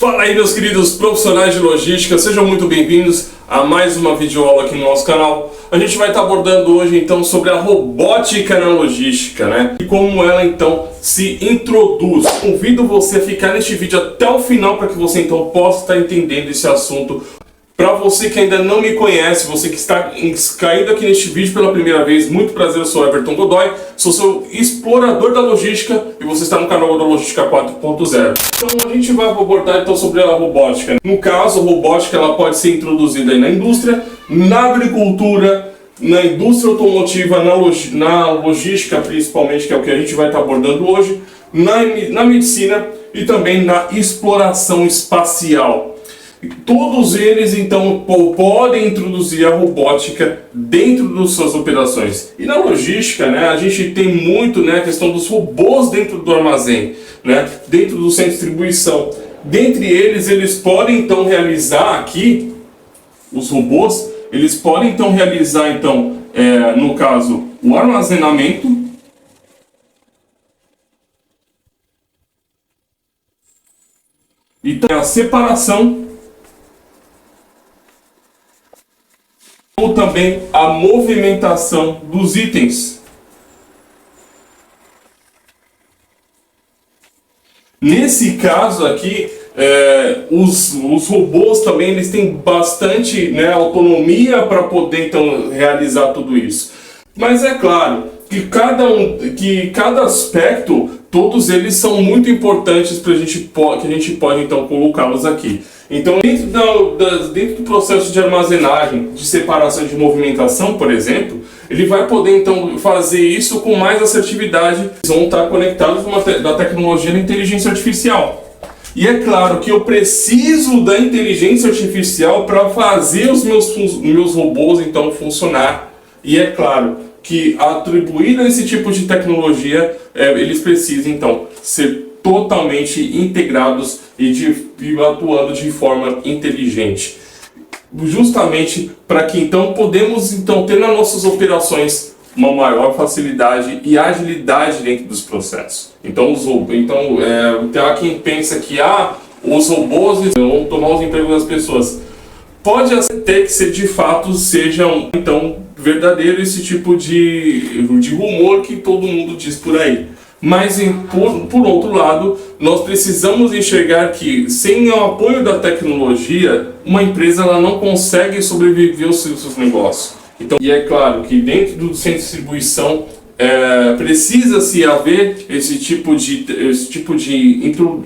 Fala aí, meus queridos profissionais de logística, sejam muito bem-vindos a mais uma videoaula aqui no nosso canal. A gente vai estar abordando hoje então sobre a robótica na logística, né? E como ela então se introduz. Convido você a ficar neste vídeo até o final para que você então possa estar entendendo esse assunto. Para você que ainda não me conhece, você que está caindo aqui neste vídeo pela primeira vez, muito prazer, eu sou Everton Godoy, sou seu explorador da logística e você está no canal da Logística 4.0. Então a gente vai abordar então sobre a robótica. No caso, a robótica ela pode ser introduzida aí na indústria, na agricultura, na indústria automotiva, na logística principalmente, que é o que a gente vai estar abordando hoje, na medicina e também na exploração espacial. Todos eles, então, podem introduzir a robótica dentro das suas operações. E na logística, né, a gente tem muito, né, a questão dos robôs dentro do armazém, né, dentro do centro de distribuição. Dentre eles podem, então, realizar aqui, os robôs, eles podem, então, realizar, então, no caso, o armazenamento, e a separação, ou também a movimentação dos itens. Nesse caso aqui, os robôs também eles têm bastante, né, autonomia para poder então realizar tudo isso. Mas é claro que cada aspecto, todos eles são muito importantes para que a gente pode então colocá-los aqui. Então, dentro do processo de armazenagem, de separação de movimentação, por exemplo, ele vai poder então fazer isso com mais assertividade. Eles vão estar conectados da tecnologia da inteligência artificial. E é claro que eu preciso da inteligência artificial para fazer os meus robôs então funcionar. E é claro que atribuído a esse tipo de tecnologia, eles precisam então ser totalmente integrados e atuando de forma inteligente, justamente para que então podemos então ter nas nossas operações uma maior facilidade e agilidade dentro dos processos. Então há quem pensa que os robôs vão tomar os empregos das pessoas. Pode até que de fato sejam então verdadeiro esse tipo de rumor que todo mundo diz por aí. Mas, por outro lado, nós precisamos enxergar que, sem o apoio da tecnologia, uma empresa ela não consegue sobreviver aos seus negócios. Então, e é claro que dentro do centro de distribuição, precisa-se haver esse tipo de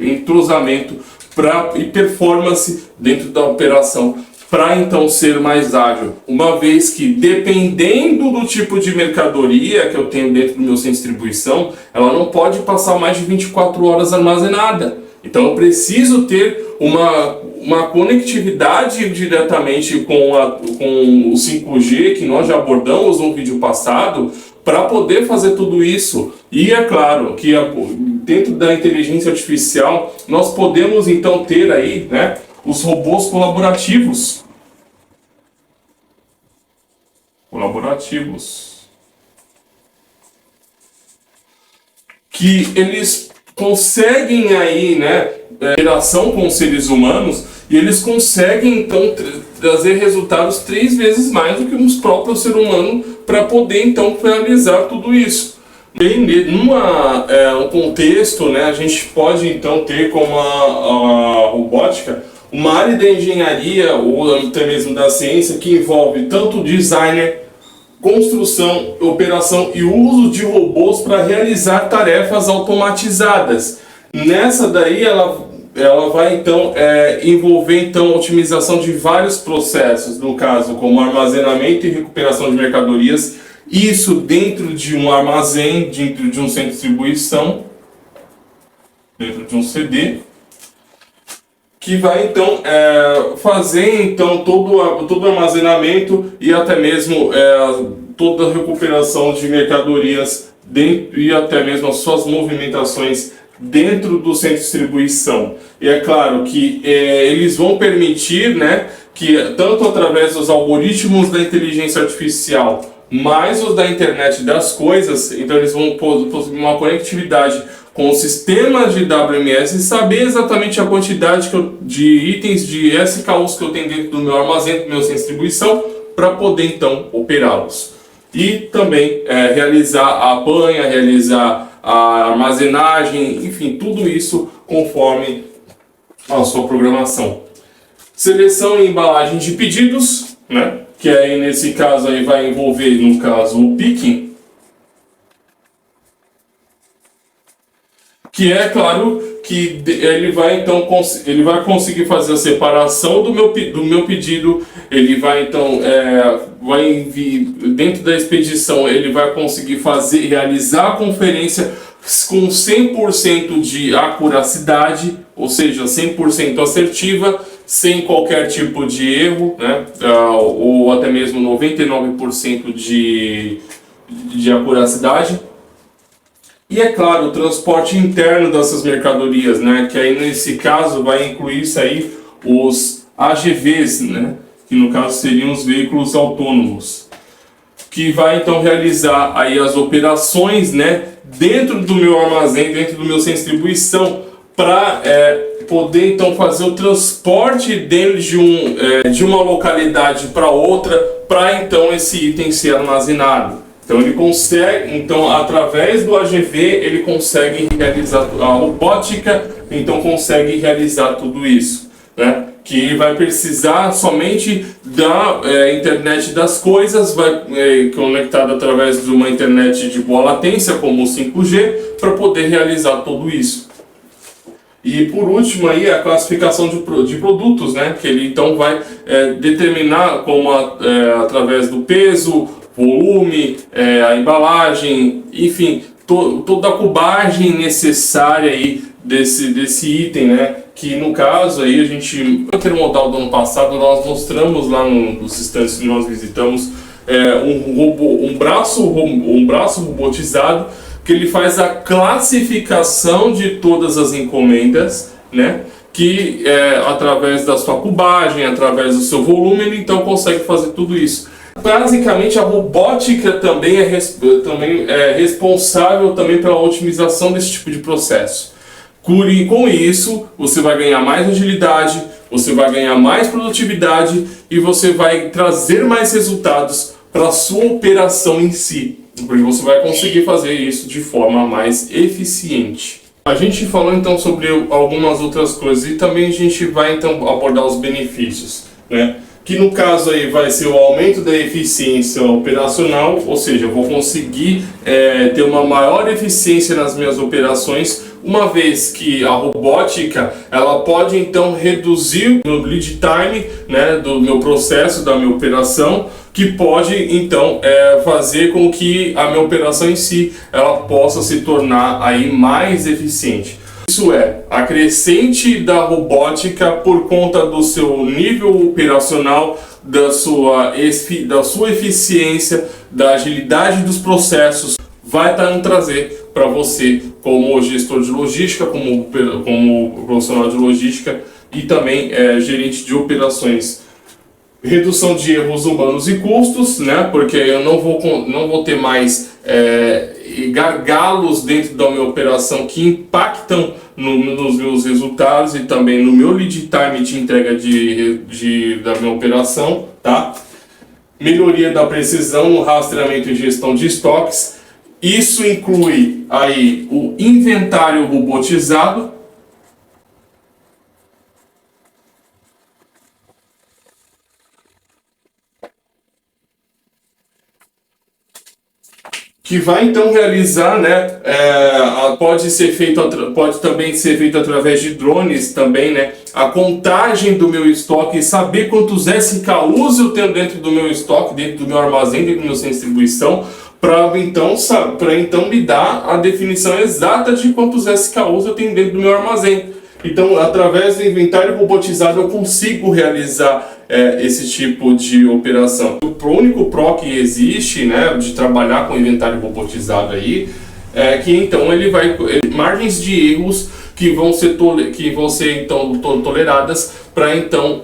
entrosamento e performance dentro da operação, para então ser mais ágil, uma vez que dependendo do tipo de mercadoria que eu tenho dentro do meu centro de distribuição, ela não pode passar mais de 24 horas armazenada. Então eu preciso ter uma conectividade diretamente com o 5G, que nós já abordamos no vídeo passado, para poder fazer tudo isso. E é claro que dentro da inteligência artificial nós podemos então ter aí, né, os robôs colaborativos, que eles conseguem aí, né, interação com os seres humanos, e eles conseguem então trazer resultados 3 vezes mais do que os próprios seres humanos para poder então realizar tudo isso. Um contexto, né, a gente pode então ter como a robótica uma área da engenharia ou até mesmo da ciência que envolve tanto designer, construção, operação e uso de robôs para realizar tarefas automatizadas. Nessa daí ela vai então envolver então a otimização de vários processos, no caso como armazenamento e recuperação de mercadorias, isso dentro de um armazém, dentro de um centro de distribuição, dentro de um CD, que vai então fazer então todo o armazenamento e até mesmo toda a recuperação de mercadorias e até mesmo as suas movimentações dentro do centro de distribuição. E é claro que eles vão permitir, né, que tanto através dos algoritmos da inteligência artificial mais os da internet das coisas, então eles vão possuir uma conectividade com o sistema de WMS e saber exatamente a quantidade de itens de SKUs que eu tenho dentro do meu armazém, do meu centro de distribuição, para poder então operá-los. E também realizar a banha, realizar a armazenagem, enfim, tudo isso conforme a sua programação. Seleção e embalagem de pedidos, né? Que aí nesse caso aí vai envolver, no caso, o picking, que é claro que ele vai então conseguir fazer a separação do meu pedido, ele vai então dentro da expedição ele vai conseguir realizar a conferência com 100% de acuracidade, ou seja, 100% assertiva, sem qualquer tipo de erro, né? Ou até mesmo 99% de acuracidade. E é claro, o transporte interno dessas mercadorias, né? Que aí nesse caso vai incluir isso aí os AGVs, né? Que no caso seriam os veículos autônomos, que vai então realizar aí as operações, né? Dentro do meu armazém, dentro do meu centro de distribuição, para poder então fazer o transporte dele de uma localidade para outra, para então esse item ser armazenado. Então ele consegue, então através do AGV ele consegue realizar a robótica, então consegue realizar tudo isso, né? Que vai precisar somente da internet das coisas, vai conectado através de uma internet de boa latência como o 5G, para poder realizar tudo isso. E por último aí a classificação de produtos, né? Que ele então vai determinar como através do peso, volume, a embalagem, enfim, toda a cubagem necessária aí desse item, né? Que no caso aí a gente, no intermodal do ano passado, nós mostramos lá nos estantes que nós visitamos um braço robotizado que ele faz a classificação de todas as encomendas, né? Que através da sua cubagem, através do seu volume, ele então consegue fazer tudo isso. Basicamente a robótica também é responsável também pela otimização desse tipo de processo. Com isso, você vai ganhar mais agilidade, você vai ganhar mais produtividade e você vai trazer mais resultados para a sua operação em si, porque você vai conseguir fazer isso de forma mais eficiente. A gente falou então sobre algumas outras coisas e também a gente vai então abordar os benefícios, né? Que no caso aí vai ser o aumento da eficiência operacional, ou seja, eu vou conseguir ter uma maior eficiência nas minhas operações, uma vez que a robótica ela pode então reduzir o meu lead time, né, do meu processo, da minha operação, que pode então fazer com que a minha operação em si ela possa se tornar aí mais eficiente. Isso a crescente da robótica por conta do seu nível operacional, da sua eficiência, da agilidade dos processos, vai trazer para você como gestor de logística, como profissional de logística e também gerente de operações. Redução de erros humanos e custos, né? Porque eu não vou ter mais gargalos dentro da minha operação que impactam nos meus resultados e também no meu lead time de entrega da minha operação, tá? Melhoria da precisão no rastreamento e gestão de estoques. Isso inclui aí o inventário robotizado, que vai então realizar, né, pode também ser feito através de drones também, né, a contagem do meu estoque e saber quantos SKUs eu tenho dentro do meu estoque, dentro do meu armazém, dentro do meu centro de distribuição, para então me dar a definição exata de quantos SKUs eu tenho dentro do meu armazém. Então, através do inventário robotizado, eu consigo realizar esse tipo de operação. O único PRO que existe, né, de trabalhar com inventário robotizado aí, que então ele vai margens de erros que vão ser então toleradas para então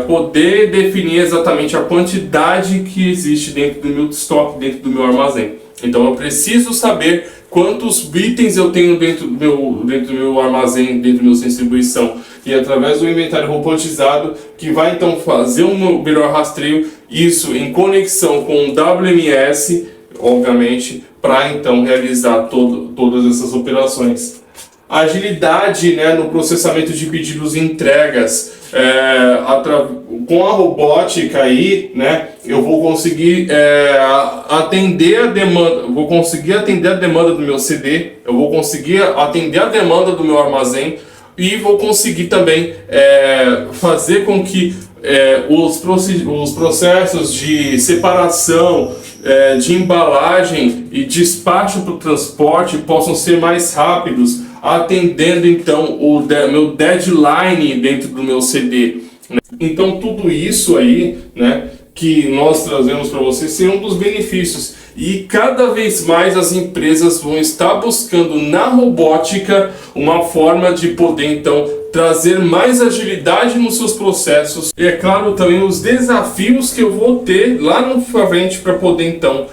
poder definir exatamente a quantidade que existe dentro do meu estoque, dentro do meu armazém. Então eu preciso saber quantos itens eu tenho dentro do meu armazém, dentro do meu centro de distribuição. E através do inventário robotizado, que vai então fazer um melhor rastreio, isso em conexão com o WMS, obviamente, para então realizar todas essas operações. Agilidade, né, no processamento de pedidos e entregas. Com a robótica aí, né, eu vou conseguir atender a demanda, do meu CD, eu vou conseguir atender a demanda do meu armazém e vou conseguir também fazer com que os processos de separação, de embalagem e despacho para o transporte possam ser mais rápidos, atendendo então o meu deadline dentro do meu CD. Então tudo isso aí, né, que nós trazemos para vocês é um dos benefícios, e cada vez mais as empresas vão estar buscando na robótica uma forma de poder então trazer mais agilidade nos seus processos, e é claro também os desafios que eu vou ter lá no frente para poder então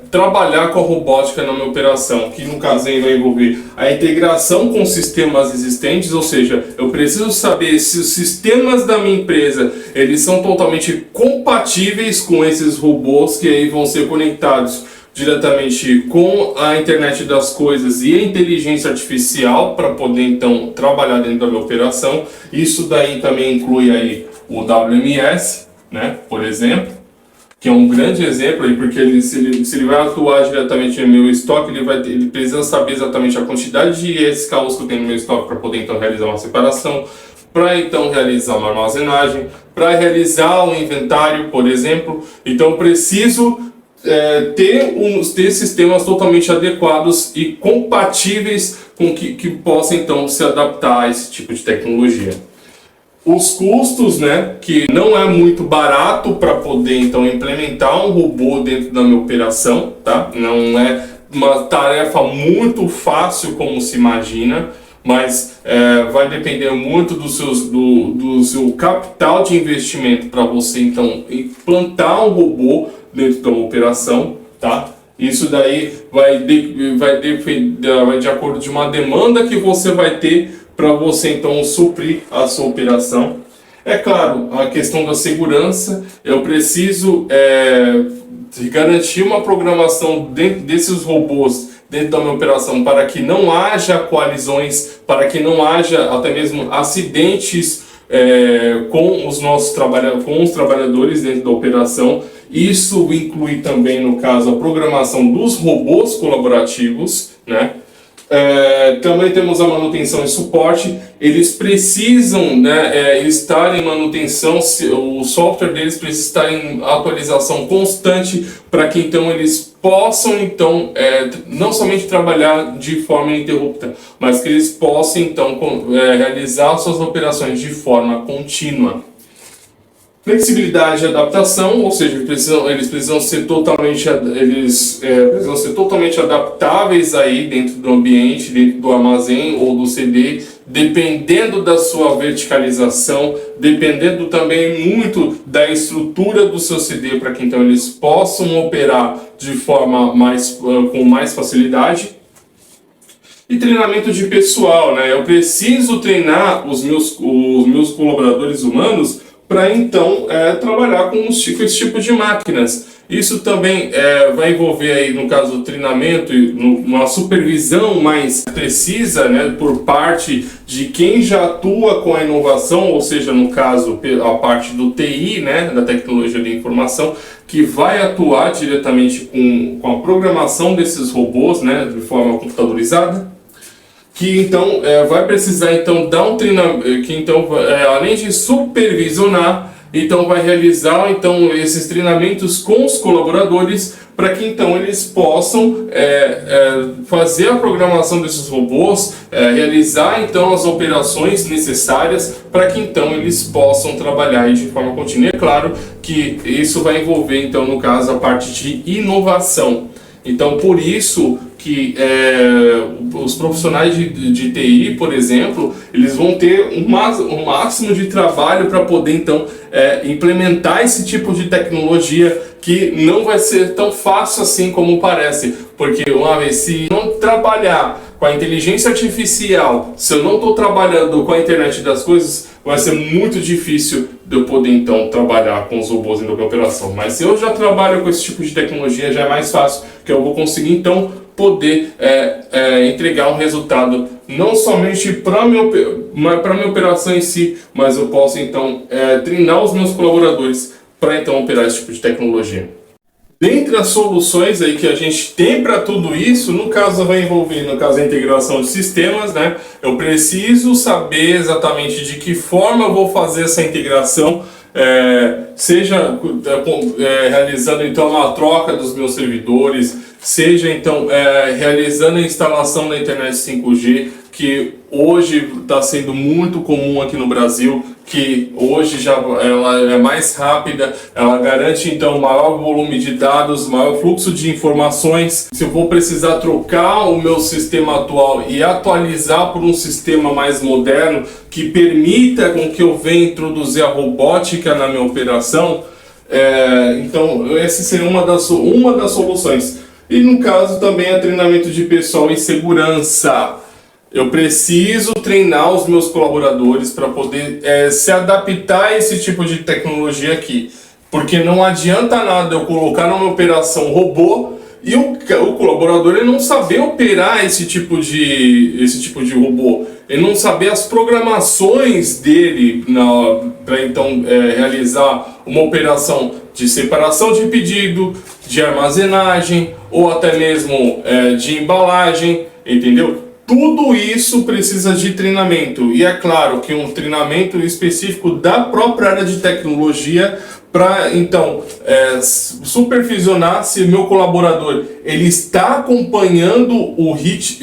trabalhar com a robótica na minha operação, que no caso aí vai envolver a integração com sistemas existentes, ou seja, eu preciso saber se os sistemas da minha empresa eles são totalmente compatíveis com esses robôs que aí vão ser conectados diretamente com a internet das coisas e a inteligência artificial para poder então trabalhar dentro da minha operação. Isso daí também inclui aí o WMS, né, por exemplo, que é um grande exemplo aí, porque se ele vai atuar diretamente no meu estoque, ele precisa saber exatamente a quantidade de SKUs que eu tenho no meu estoque para poder então realizar uma separação, para então realizar uma armazenagem, para realizar um inventário, por exemplo. Então eu preciso ter sistemas totalmente adequados e compatíveis com que possam então se adaptar a esse tipo de tecnologia. Os custos, né, que não é muito barato para poder então implementar um robô dentro da minha operação, tá? Não é uma tarefa muito fácil como se imagina, mas vai depender muito do seu capital de investimento para você então implantar um robô dentro da uma operação, tá? Isso daí vai de acordo de uma demanda que você vai ter para você então suprir a sua operação. É claro, a questão da segurança, eu preciso garantir uma programação dentro desses robôs, dentro da minha operação, para que não haja colisões, para que não haja até mesmo acidentes com os trabalhadores dentro da operação. Isso inclui também, no caso, a programação dos robôs colaborativos, né? Também temos a manutenção e suporte. Eles precisam, né, estar em manutenção, o software deles precisa estar em atualização constante para que então eles possam então não somente trabalhar de forma ininterrupta, mas que eles possam então realizar suas operações de forma contínua. Flexibilidade e adaptação, ou seja, eles precisam ser totalmente adaptáveis aí dentro do ambiente, dentro do armazém ou do CD, dependendo da sua verticalização, dependendo também muito da estrutura do seu CD, para que então eles possam operar de forma com mais facilidade. E treinamento de pessoal, né? Eu preciso treinar os meus colaboradores humanos para então trabalhar com esse tipo de máquinas. Isso também vai envolver aí, no caso do treinamento e uma supervisão mais precisa, né, por parte de quem já atua com a inovação, ou seja, no caso a parte do TI, né, da tecnologia de informação, que vai atuar diretamente com a programação desses robôs, né, de forma computadorizada. Que então vai precisar então dar um treinamento, que então além de supervisionar, então vai realizar então esses treinamentos com os colaboradores para que então eles possam fazer a programação desses robôs, realizar então as operações necessárias para que então eles possam trabalhar de forma contínua. É claro que isso vai envolver então, no caso, a parte de inovação. Então por isso que os profissionais de TI, por exemplo, eles vão ter um máximo de trabalho para poder então implementar esse tipo de tecnologia, que não vai ser tão fácil assim como parece, porque uma vez, se não trabalhar com a inteligência artificial, se eu não estou trabalhando com a internet das coisas, vai ser muito difícil de eu poder então trabalhar com os robôs em doble operação. Mas se eu já trabalho com esse tipo de tecnologia, já é mais fácil, que eu vou conseguir então poder entregar um resultado não somente para a minha operação em si, mas eu posso então treinar os meus colaboradores para então operar esse tipo de tecnologia. Dentre as soluções aí que a gente tem para tudo isso, no caso vai envolver, a integração de sistemas, né? Eu preciso saber exatamente de que forma eu vou fazer essa integração, seja realizando então uma troca dos meus servidores, seja então realizando a instalação da internet 5G, que hoje está sendo muito comum aqui no Brasil, que hoje ela é mais rápida, ela garante então maior volume de dados, maior fluxo de informações. Se eu vou precisar trocar o meu sistema atual e atualizar por um sistema mais moderno, que permita com que eu venha introduzir a robótica na minha operação, então essa seria uma das soluções. E no caso também é treinamento de pessoal em segurança. Eu preciso treinar os meus colaboradores para poder se adaptar a esse tipo de tecnologia aqui. Porque não adianta nada eu colocar numa operação robô e o colaborador ele não saber operar esse tipo de robô. Ele não saber as programações dele para então realizar uma operação de separação de pedido, de armazenagem ou até mesmo de embalagem, entendeu? Tudo isso precisa de treinamento, e é claro que um treinamento específico da própria área de tecnologia para então supervisionar se meu colaborador ele está acompanhando o ritmo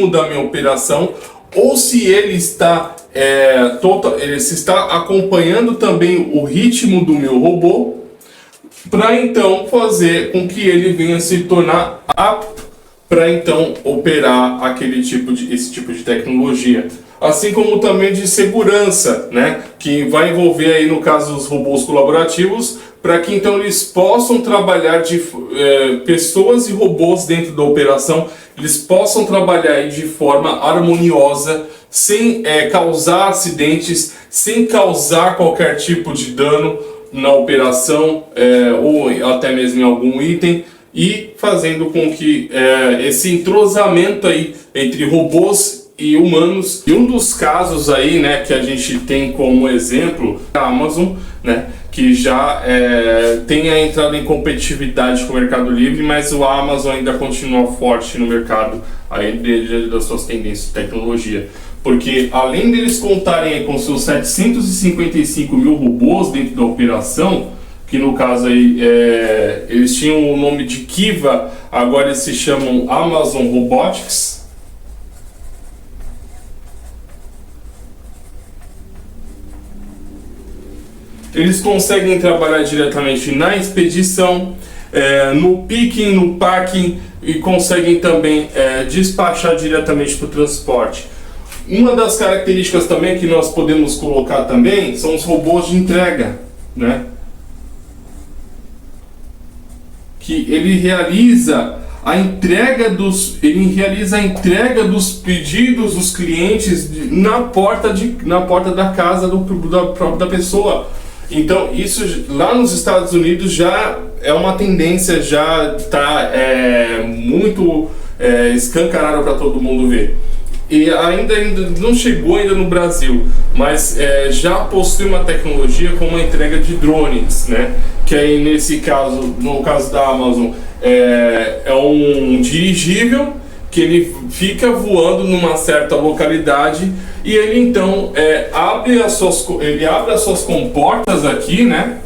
da minha operação, ou se ele está se está acompanhando também o ritmo do meu robô, para então fazer com que ele venha se tornar apto para então operar esse tipo de tecnologia. Assim como também de segurança, né? Que vai envolver aí no caso os robôs colaborativos, para que então eles possam trabalhar pessoas e robôs dentro da operação, eles possam trabalhar aí de forma harmoniosa, sem causar acidentes, sem causar qualquer tipo de dano na operação ou até mesmo em algum item, e fazendo com que esse entrosamento aí entre robôs e humanos. E um dos casos aí, né, que a gente tem como exemplo a Amazon, né, que já tem entrado em competitividade com o Mercado Livre, mas o Amazon ainda continua forte no mercado aí das suas tendências de tecnologia. Porque além deles contarem com seus 755 mil robôs dentro da operação, que no caso aí eles tinham o nome de Kiva, agora eles se chamam Amazon Robotics. Eles conseguem trabalhar diretamente na expedição, no picking, no packing, e conseguem também despachar diretamente para o transporte. Uma das características também que nós podemos colocar também são os robôs de entrega, né? Que ele realiza a entrega dos pedidos dos clientes na porta da casa da pessoa. Então isso lá nos Estados Unidos já é uma tendência, já está muito escancarada para todo mundo ver. E ainda não chegou ainda no Brasil, mas já possui uma tecnologia como a entrega de drones, né? Que aí nesse caso, no caso da Amazon, é um dirigível que ele fica voando numa certa localidade e ele então abre as suas comportas aqui, né?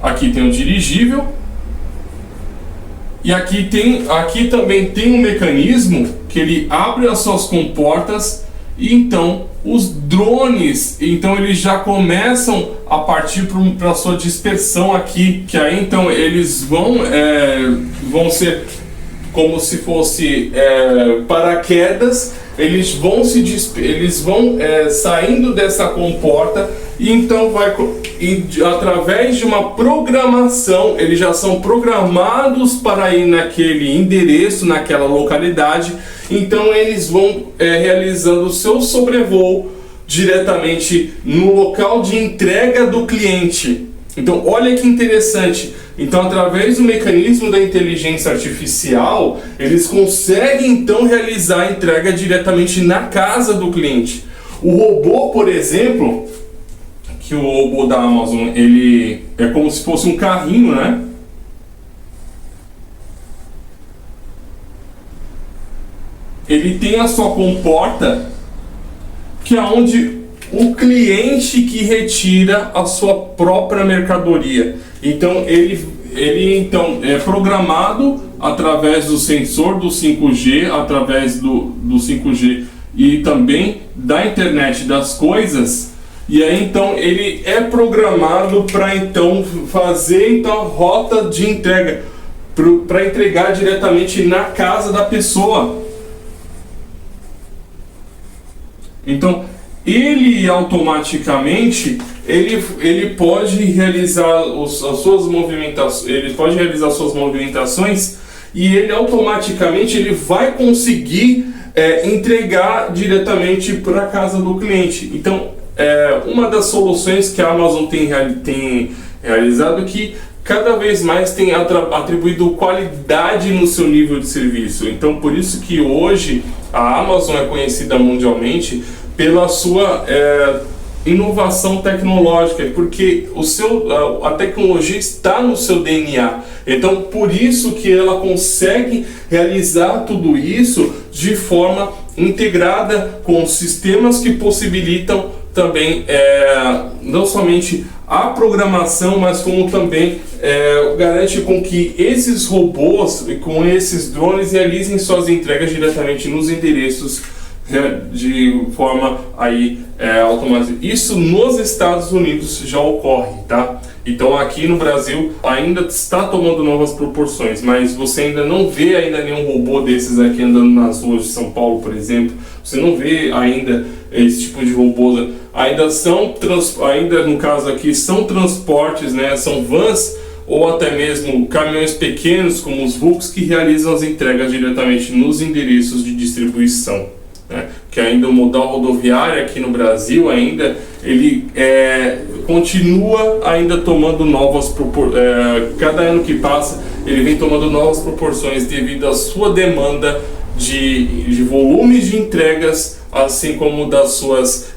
Aqui tem o dirigível e aqui também tem um mecanismo que ele abre as suas comportas e então os drones, então eles já começam a partir para sua dispersão aqui, que aí então eles vão ser como se fosse paraquedas, eles vão saindo dessa comporta e então através de uma programação, eles já são programados para ir naquele endereço, naquela localidade. Então eles vão realizando o seu sobrevoo diretamente no local de entrega do cliente. Então olha que interessante. Então, através do mecanismo da inteligência artificial, eles conseguem então realizar a entrega diretamente na casa do cliente. O robô, por exemplo, que o robô da Amazon, ele é como se fosse um carrinho, né? Ele tem a sua comporta, que é onde o cliente que retira a sua própria mercadoria. Então ele então é programado através do sensor do 5G, através do 5G e também da internet das coisas. E aí então ele é programado para então fazer então a rota de entrega para entregar diretamente na casa da pessoa. Então ele automaticamente ele pode realizar as suas movimentações e ele automaticamente ele vai conseguir entregar diretamente para a casa do cliente. Então uma das soluções que a Amazon tem realizado é que cada vez mais tem atribuído qualidade no seu nível de serviço. Então por isso que hoje a Amazon é conhecida mundialmente pela sua inovação tecnológica, porque a tecnologia está no seu DNA. Então por isso que ela consegue realizar tudo isso de forma integrada com sistemas que possibilitam também não somente a programação, mas como também garante com que esses robôs e com esses drones realizem suas entregas diretamente nos endereços de forma automática. Isso nos Estados Unidos já ocorre, tá? Então aqui no Brasil ainda está tomando novas proporções, mas você ainda não vê nenhum robô desses aqui andando nas ruas de São Paulo, por exemplo. Você não vê ainda esse tipo de robô. Ainda no caso aqui são transportes, né? São vans ou até mesmo caminhões pequenos como os VUCs que realizam as entregas diretamente nos endereços de distribuição. Que ainda o modal rodoviário aqui no Brasil ainda ele continua ainda tomando novas proporções. Cada ano que passa ele vem tomando novas proporções devido à sua demanda de volumes de entregas, assim como das suas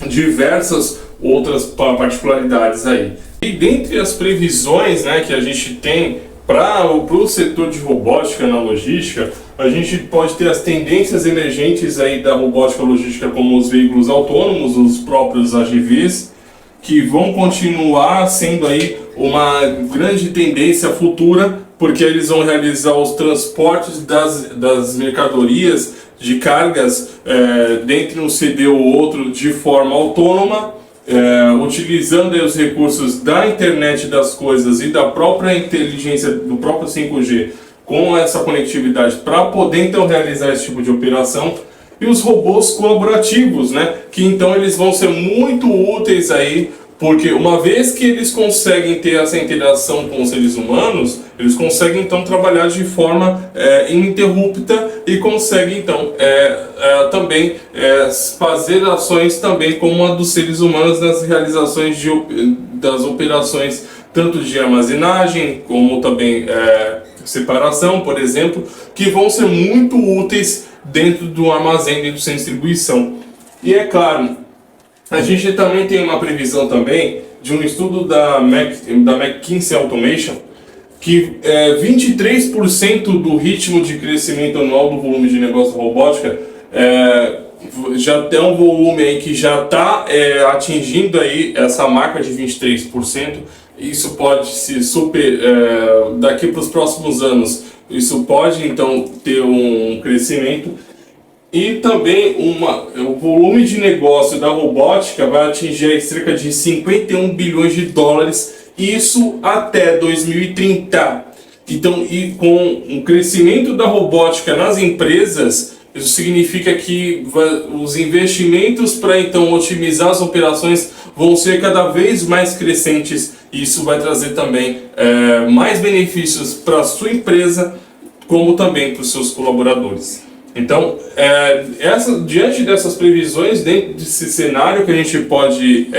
diversas outras particularidades aí. E dentre as previsões, né, que a gente tem para o setor de robótica na logística, a gente pode ter as tendências emergentes aí da robótica logística, como os veículos autônomos, os próprios AGVs, que vão continuar sendo aí uma grande tendência futura, porque eles vão realizar os transportes das mercadorias, de cargas, dentre um CD ou outro, de forma autônoma, utilizando aí os recursos da internet das coisas e da própria inteligência do próprio 5G com essa conectividade para poder então realizar esse tipo de operação. E os robôs colaborativos, né, que então eles vão ser muito úteis aí, porque uma vez que eles conseguem ter essa interação com os seres humanos, eles conseguem então trabalhar de forma ininterrupta e conseguem então também fazer ações também como a dos seres humanos nas realizações das operações tanto de armazenagem como também separação, por exemplo, que vão ser muito úteis dentro do armazém, dentro do centro de distribuição. E é claro, a gente também tem uma previsão também de um estudo da McKinsey Automation, que 23% do ritmo de crescimento anual do volume de negócio da robótica já tem um volume aí que já está atingindo aí essa marca de 23%. Isso pode se daqui para os próximos anos, isso pode então ter um crescimento. E também o volume de negócio da robótica vai atingir cerca de 51 bilhões de dólares, isso até 2030. Então, e com o crescimento da robótica nas empresas, isso significa que os investimentos para então otimizar as operações vão ser cada vez mais crescentes, e isso vai trazer também mais benefícios para a sua empresa, como também para os seus colaboradores. Então, diante dessas previsões, dentro desse cenário que a gente pode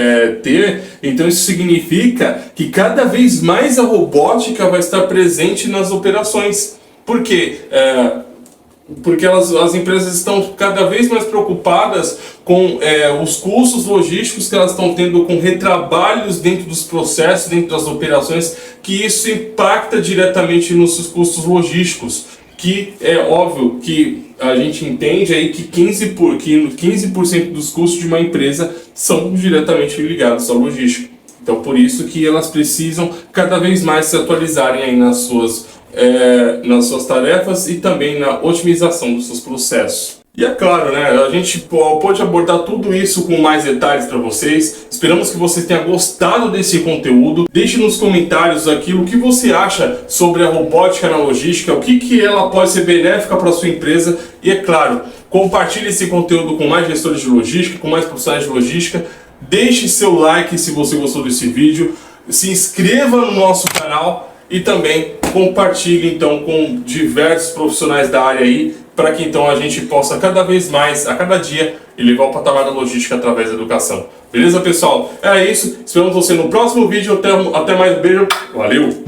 ter, então isso significa que cada vez mais a robótica vai estar presente nas operações. Por quê? Porque as empresas estão cada vez mais preocupadas com os custos logísticos que elas estão tendo com retrabalhos dentro dos processos, dentro das operações, que isso impacta diretamente nos seus custos logísticos. Que é óbvio que a gente entende aí que 15% dos custos de uma empresa são diretamente ligados à logística. Então, por isso que elas precisam cada vez mais se atualizarem aí nas suas tarefas e também na otimização dos seus processos. E é claro, né, a gente pode abordar tudo isso com mais detalhes para vocês. Esperamos que vocês tenham gostado desse conteúdo. Deixe nos comentários aqui o que você acha sobre a robótica na logística, o que ela pode ser benéfica para a sua empresa. E é claro, compartilhe esse conteúdo com mais gestores de logística, com mais profissionais de logística. Deixe seu like se você gostou desse vídeo. Se inscreva no nosso canal e também compartilhe então com diversos profissionais da área aí, para que então a gente possa cada vez mais, a cada dia, elevar o patamar da logística através da educação. Beleza, pessoal? É isso. Esperamos você no próximo vídeo. Até mais. Beijo. Valeu!